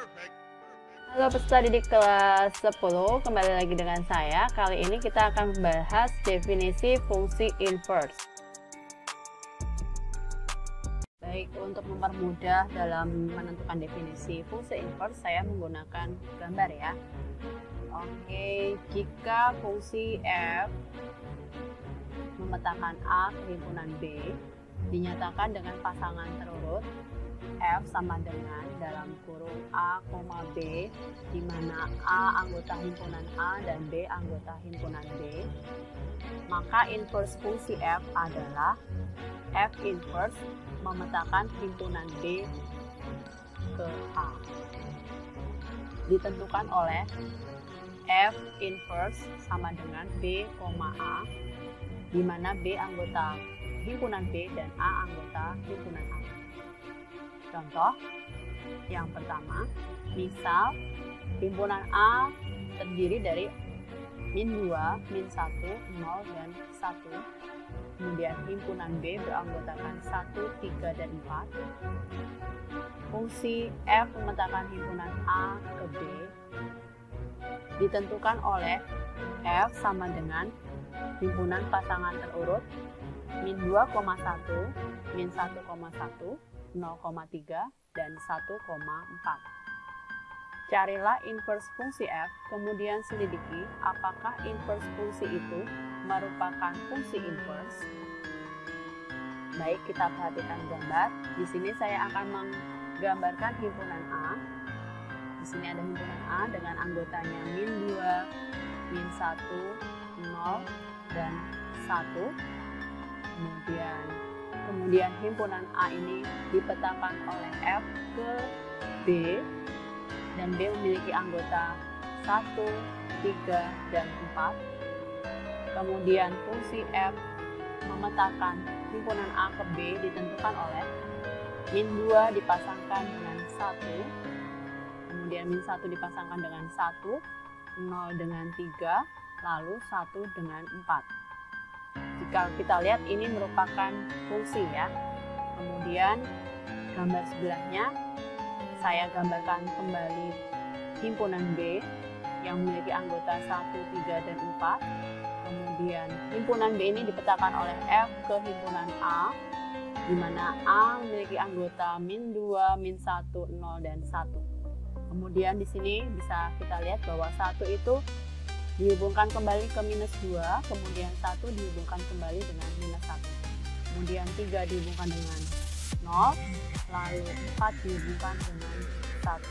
Halo peserta didik kelas 10, kembali lagi dengan saya. Kali ini kita akan membahas definisi fungsi inverse. Baik, untuk mempermudah dalam menentukan definisi fungsi inverse, saya menggunakan gambar ya. Oke, jika fungsi f memetakan A ke himpunan B, dinyatakan dengan pasangan terurut F sama dengan dalam kurung A, B, di mana A anggota himpunan A dan B anggota himpunan B, maka inverse fungsi F adalah F inverse memetakan himpunan B ke A. Ditentukan oleh F inverse sama dengan B, A, di mana B anggota himpunan B dan A anggota himpunan A. Contoh yang pertama, misal himpunan A terdiri dari min 2, min 1, 0, dan 1. Kemudian himpunan B beranggotakan 1, 3, dan 4. Fungsi F memetakan himpunan A ke B ditentukan oleh F sama dengan himpunan pasangan terurut min 2,1, min 1,1, 0,3, dan 1,4. Carilah inverse fungsi F, kemudian selidiki apakah inverse fungsi itu merupakan fungsi inverse. Baik, kita perhatikan gambar. Di sini saya akan menggambarkan himpunan A. Di sini ada himpunan A dengan anggotanya min 2, min 1, 0, dan 1. Kemudian himpunan A ini dipetakan oleh F ke B, dan B memiliki anggota 1, 3, dan 4. Kemudian fungsi F memetakan himpunan A ke B ditentukan oleh min 2 dipasangkan dengan 1, kemudian min 1 dipasangkan dengan 1, 0 dengan 3, lalu 1 dengan 4. Jika kita lihat ini merupakan fungsi ya. Kemudian gambar sebelahnya saya gambarkan kembali himpunan B yang memiliki anggota 1, 3, dan 4. Kemudian himpunan B ini dipetakan oleh F ke himpunan A, di mana A memiliki anggota min 2, min 1, 0, dan 1. Kemudian di sini bisa kita lihat bahwa 1 itu dihubungkan kembali ke minus 2, kemudian 1 dihubungkan kembali dengan minus 1. Kemudian 3 dihubungkan dengan 0, lalu 4 dihubungkan dengan 1.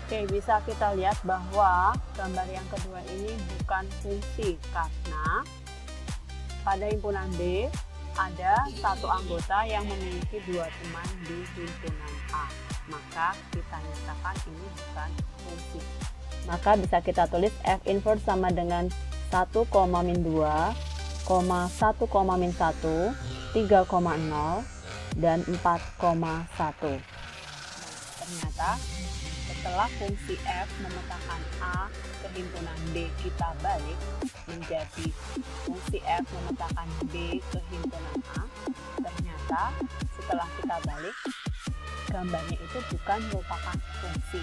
Oke, bisa kita lihat bahwa gambar yang kedua ini bukan fungsi karena pada himpunan B ada satu anggota yang memiliki 2 teman di himpunan A. Maka kita nyatakan ini bukan fungsi. Maka bisa kita tulis F inverse sama dengan 1, min 2, 1, min 1, 3,0, dan 4,1. Ternyata setelah fungsi F memetakan A ke himpunan B kita balik menjadi fungsi F memetakan B ke himpunan A, ternyata setelah kita balik gambarnya itu bukan merupakan fungsi.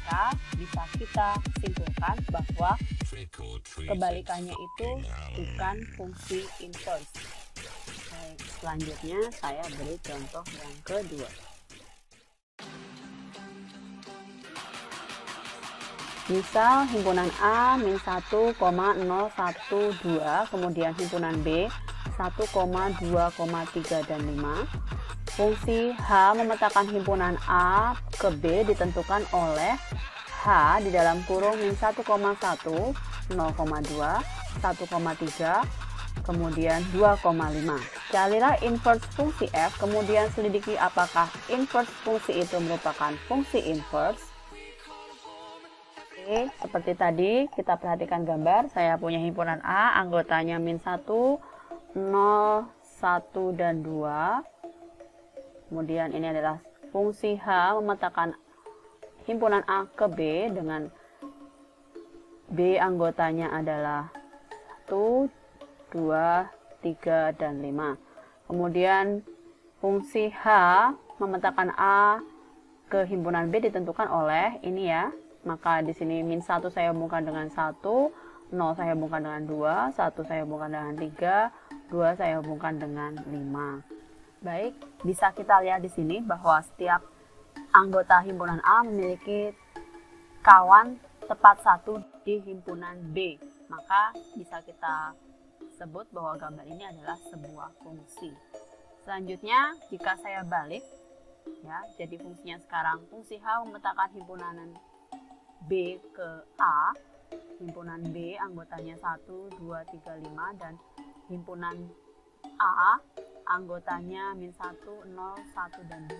Maka bisa kita simpulkan bahwa kebalikannya itu bukan fungsi inverse. Baik, selanjutnya saya beri contoh yang kedua. Misal himpunan A min 1,012, kemudian himpunan B 1,2,3 dan 5. Fungsi H memetakan himpunan A ke B ditentukan oleh H di dalam kurung min 1,1, 0,2, 1,3, kemudian 2,5. Carilah inverse fungsi F, kemudian selidiki apakah inverse fungsi itu merupakan fungsi inverse. Oke, seperti tadi kita perhatikan gambar. Saya punya himpunan A, anggotanya min 1, 0, 1, dan 2. Kemudian ini adalah fungsi H memetakan himpunan A ke B dengan B anggotanya adalah 1, 2, 3, dan 5. Kemudian fungsi H memetakan A ke himpunan B ditentukan oleh ini ya. Maka di sini min 1 saya hubungkan dengan 1, 0 saya hubungkan dengan 2, 1 saya hubungkan dengan 3, 2 saya hubungkan dengan 5. Baik, bisa kita lihat di sini bahwa setiap anggota himpunan A memiliki kawan tepat 1 di himpunan B. Maka bisa kita sebut bahwa gambar ini adalah sebuah fungsi. Selanjutnya, jika saya balik, ya, jadi fungsinya sekarang fungsi H memetakan himpunan B ke A, himpunan B anggotanya 1, 2, 3, 5, dan himpunan A anggotanya min 1, 0, 1, dan 2.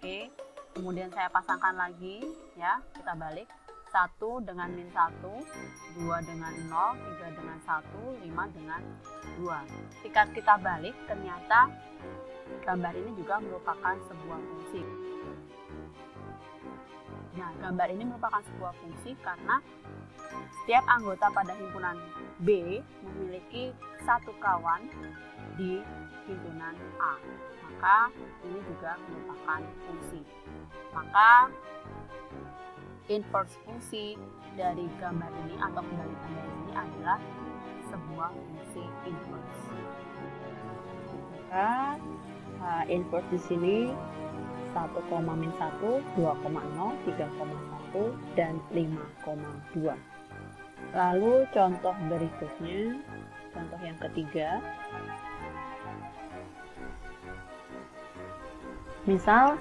Oke, kemudian saya pasangkan lagi, ya, kita balik. 1 dengan min 1, 2 dengan 0, 3 dengan 1, 5 dengan 2. Ketika kita balik, ternyata gambar ini juga merupakan sebuah fungsi. Nah, gambar ini merupakan sebuah fungsi karena setiap anggota pada himpunan B memiliki satu kawan di himpunan A. Maka ini juga merupakan fungsi. Maka inverse fungsi dari gambar ini atau kebalikan dari sini adalah sebuah fungsi inverse. Maka inverse di sini 1, min 1, 2,0, 3,1, dan 5,2. Lalu contoh berikutnya, contoh yang ketiga. Misal,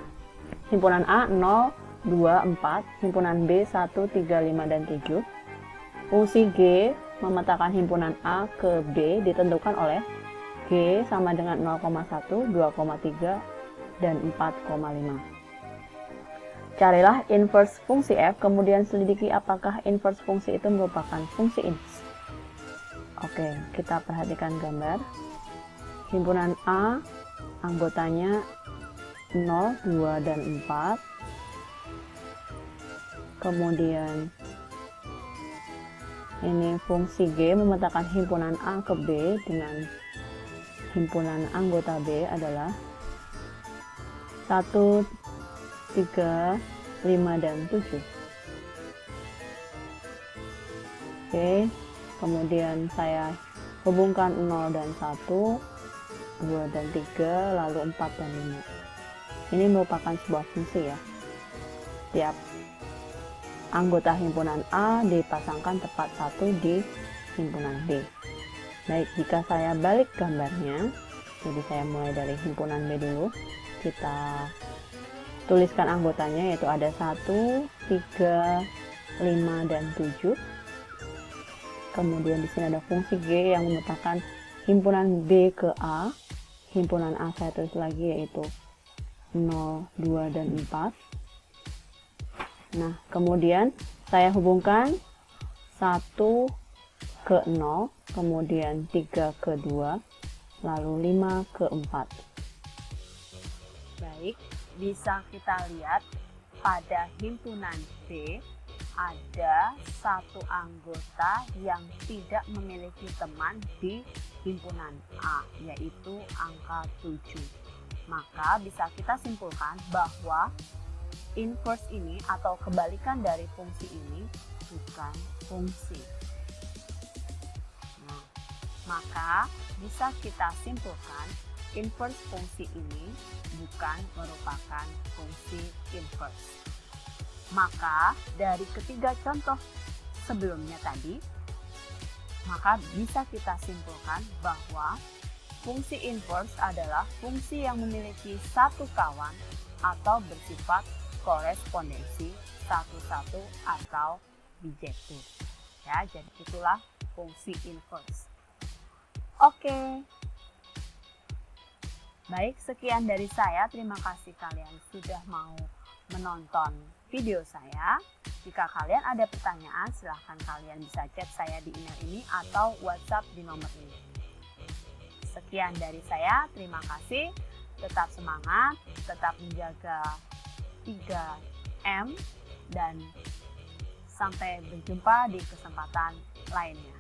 himpunan A 0, 2, 4, himpunan B 1, 3, 5, dan 7. Fungsi G memetakan himpunan A ke B ditentukan oleh G sama dengan 0,1, 2,3, dan 4,5. Carilah inverse fungsi F, kemudian selidiki apakah inverse fungsi itu merupakan fungsi inverse. Oke, kita perhatikan gambar. Himpunan A, anggotanya 0, 2, dan 4. Kemudian ini fungsi G memetakan himpunan A ke B dengan himpunan anggota B adalah 1, 3, 5, dan 7. Oke, kemudian saya hubungkan 0 dan 1, 2 dan 3, lalu 4 dan 5. Ini merupakan sebuah fungsi ya. Setiap anggota himpunan A dipasangkan tepat 1 di himpunan B. Baik, jika saya balik gambarnya, jadi saya mulai dari himpunan B dulu. Kita tuliskan anggotanya, yaitu ada 1, 3, 5, dan 7. Kemudian di sini ada fungsi G yang memetakan himpunan B ke A. Himpunan A saya tulis lagi, yaitu 0, 2, dan 4. Nah, kemudian saya hubungkan 1 ke 0, kemudian 3 ke 2, lalu 5 ke 4. Baik, bisa kita lihat pada himpunan B ada satu anggota yang tidak memiliki teman di himpunan A, yaitu angka 7. Maka bisa kita simpulkan bahwa inverse ini atau kebalikan dari fungsi ini bukan fungsi. Nah, maka bisa kita simpulkan inverse fungsi ini bukan merupakan fungsi inverse. Maka dari ketiga contoh sebelumnya tadi, maka bisa kita simpulkan bahwa fungsi inverse adalah fungsi yang memiliki satu kawan atau bersifat korespondensi satu-satu atau bijektif. Ya, jadi itulah fungsi inverse. Oke. Baik, sekian dari saya. Terima kasih kalian sudah mau menonton video saya. Jika kalian ada pertanyaan, silahkan kalian bisa chat saya di email ini atau WhatsApp di nomor ini. Sekian dari saya, terima kasih. Tetap semangat, tetap menjaga 3M, dan sampai berjumpa di kesempatan lainnya.